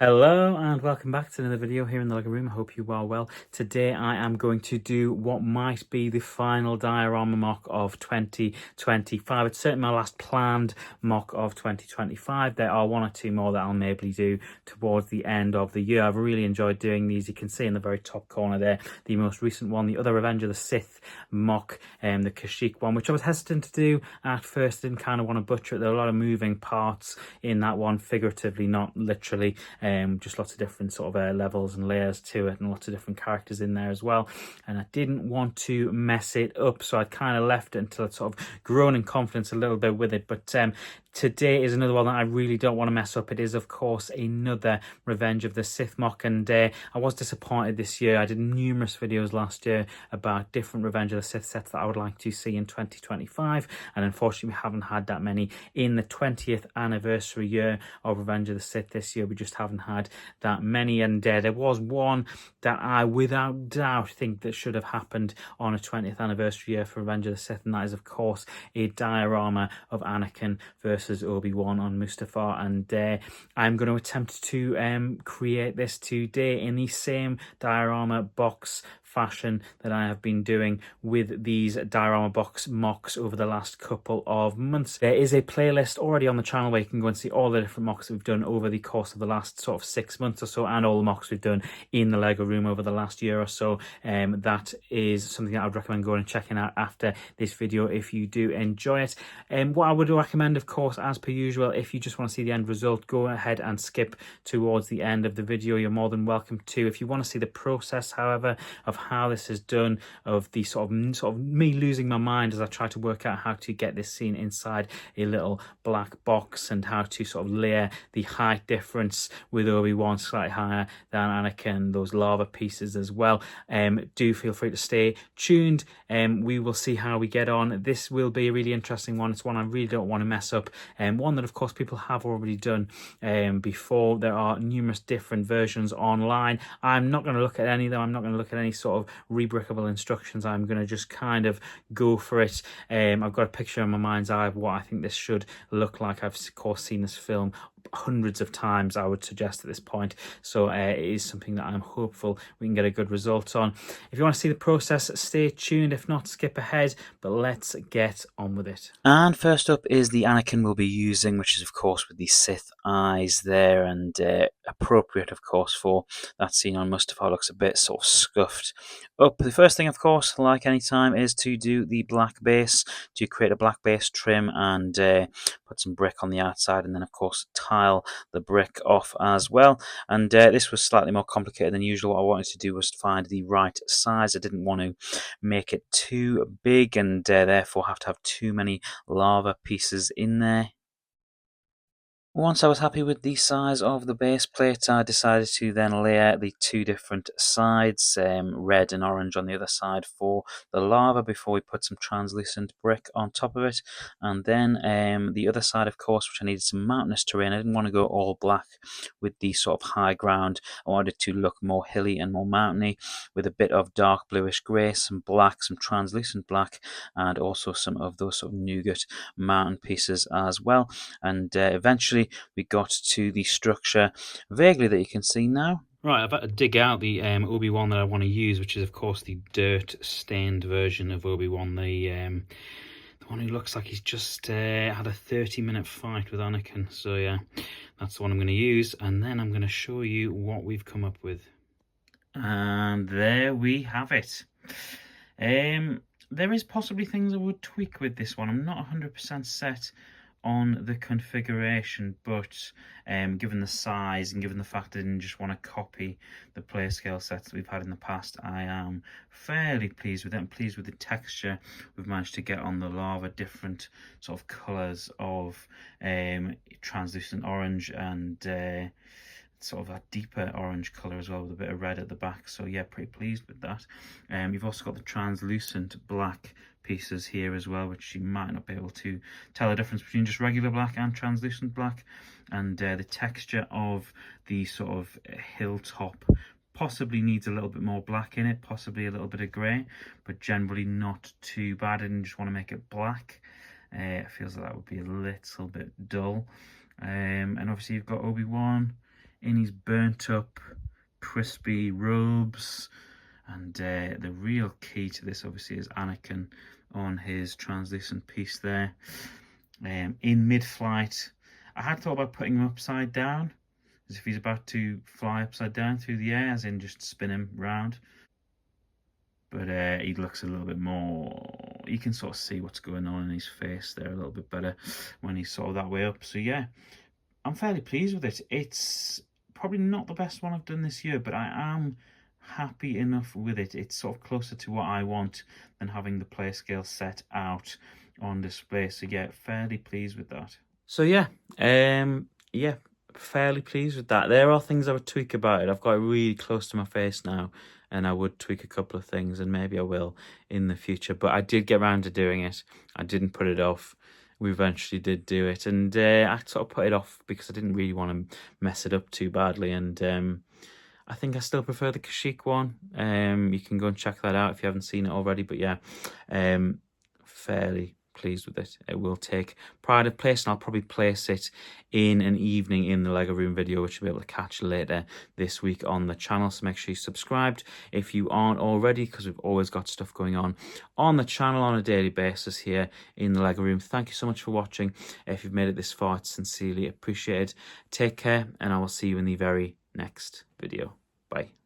Hello and welcome back to another video here in the LEGO room. I hope you are well. Today I am going to do what might be the final diorama mock of 2025. It's certainly my last planned mock of 2025. There are one or two more that I'll maybe do towards the end of the year. I've really enjoyed doing these. You can see in the very top corner there, the most recent one, the other Revenge of the Sith mock, the Kashyyyk one, which I was hesitant to do at first. Didn't kind of want to butcher it. There are a lot of moving parts in that one, figuratively, not literally. Just lots of different sort of levels and layers to it, and lots of different characters in there as well. And I didn't want to mess it up, so I kind of left it until it's sort of grown in confidence a little bit with it. But today is another one that I really don't want to mess up. It is, of course, another Revenge of the Sith mock, and I was disappointed this year. I did numerous videos last year about different Revenge of the Sith sets that I would like to see in 2025, and unfortunately we haven't had that many in the 20th anniversary year of Revenge of the Sith this year. We just haven't had that many, and there was one that I without doubt think that should have happened on a 20th anniversary year for Revenge of the Sith, and that is, of course, a diorama of Anakin versus Obi Wan on Mustafar. And I'm going to attempt to create this today in the same diorama box fashion that I have been doing with these diorama box mocks over the last couple of months. There is a playlist already on the channel where you can go and see all the different mocks that we've done over the course of the last sort of 6 months or so, and all the mocks we've done in the LEGO room over the last year or so. That is something that I would recommend going and checking out after this video if you do enjoy it. What I would recommend, of course, as per usual, if you just want to see the end result, go ahead and skip towards the end of the video. You're more than welcome to. If you want to see the process, however, of how this is done, of the sort of me losing my mind as I try to work out how to get this scene inside a little black box, and how to sort of layer the height difference with Obi-Wan slightly higher than Anakin, those lava pieces as well, do feel free to stay tuned. We will see how we get on. This will be a really interesting one. It's one I really don't want to mess up, one that of course people have already done before. There are numerous different versions online. I'm not going to look at any of them. I'm not going to look at any sort of rebrickable instructions. I'm going to just kind of go for it. I've got a picture in my mind's eye of what I think this should look like. I've of course seen this film hundreds of times, I would suggest, at this point, so it is something that I'm hopeful we can get a good result on. If you want to see the process, stay tuned. If not, skip ahead, but let's get on with it. And first up is the Anakin we'll be using, which is of course with the Sith eyes there, and appropriate of course for that scene on Mustafar. Looks a bit sort of scuffed up. The first thing, of course, like any time, is to do the black base, to create a black base trim and put some brick on the outside, and then of course tile the brick off as well. And this was slightly more complicated than usual. What I wanted to do was find the right size. I didn't want to make it too big and therefore have to have too many lava pieces in there. Once I was happy with the size of the base plate, I decided to then layer the two different sides, red and orange on the other side for the lava, before we put some translucent brick on top of it. And then the other side, of course, which I needed some mountainous terrain. I didn't want to go all black with the sort of high ground. I wanted it to look more hilly and more mountainy, with a bit of dark bluish grey, some black, some translucent black, and also some of those sort of nougat mountain pieces as well. And eventually we got to the structure vaguely that you can see now. Right, I've had to dig out the Obi-Wan that I want to use, which is of course the dirt-stained version of Obi-Wan, the one who looks like he's just had a 30-minute fight with Anakin. So yeah, that's the one I'm going to use, and then I'm going to show you what we've come up with. And there we have it. There is possibly things I would tweak with this one. I'm not 100% set on the configuration, but given the size and given the fact I didn't just want to copy the play scale sets that we've had in the past, I am fairly pleased with it. I'm pleased with the texture we've managed to get on the lava, different sort of colours of translucent orange and sort of a deeper orange colour as well, with a bit of red at the back. So yeah, pretty pleased with that. You've also got the translucent black pieces here as well, which you might not be able to tell the difference between just regular black and translucent black. And the texture of the sort of hilltop possibly needs a little bit more black in it, possibly a little bit of grey, but generally not too bad. I didn't just want to make it black. It feels like that would be a little bit dull. And obviously you've got Obi Wan in his burnt up, crispy robes. And the real key to this, obviously, is Anakin on his translucent piece there. In mid-flight, I had thought about putting him upside down, as if he's about to fly upside down through the air, as in just spin him round. But he looks a little bit more, you can sort of see what's going on in his face there a little bit better when he's sort of that way up. So yeah, I'm fairly pleased with it. It's probably not the best one I've done this year, but I am happy enough with it. It's sort of closer to what I want than having the play scale set out on display. So yeah, fairly pleased with that. So yeah, yeah, fairly pleased with that. There are things I would tweak about it. I've got it really close to my face now, and I would tweak a couple of things, and maybe I will in the future. But I did get around to doing it. I didn't put it off. We eventually did do it, and I sort of put it off because I didn't really want to mess it up too badly. And I think I still prefer the Kashyyyk one. You can go and check that out if you haven't seen it already. But yeah, fairly pleased with it. It will take pride of place, and I'll probably place it in an evening in the Lego Room video, which you'll be able to catch later this week on the channel. So make sure you're subscribed if you aren't already, because we've always got stuff going on the channel on a daily basis here in the Lego Room. Thank you so much for watching. If you've made it this far, it's sincerely appreciated. Take care, and I will see you in the very next video. Bye.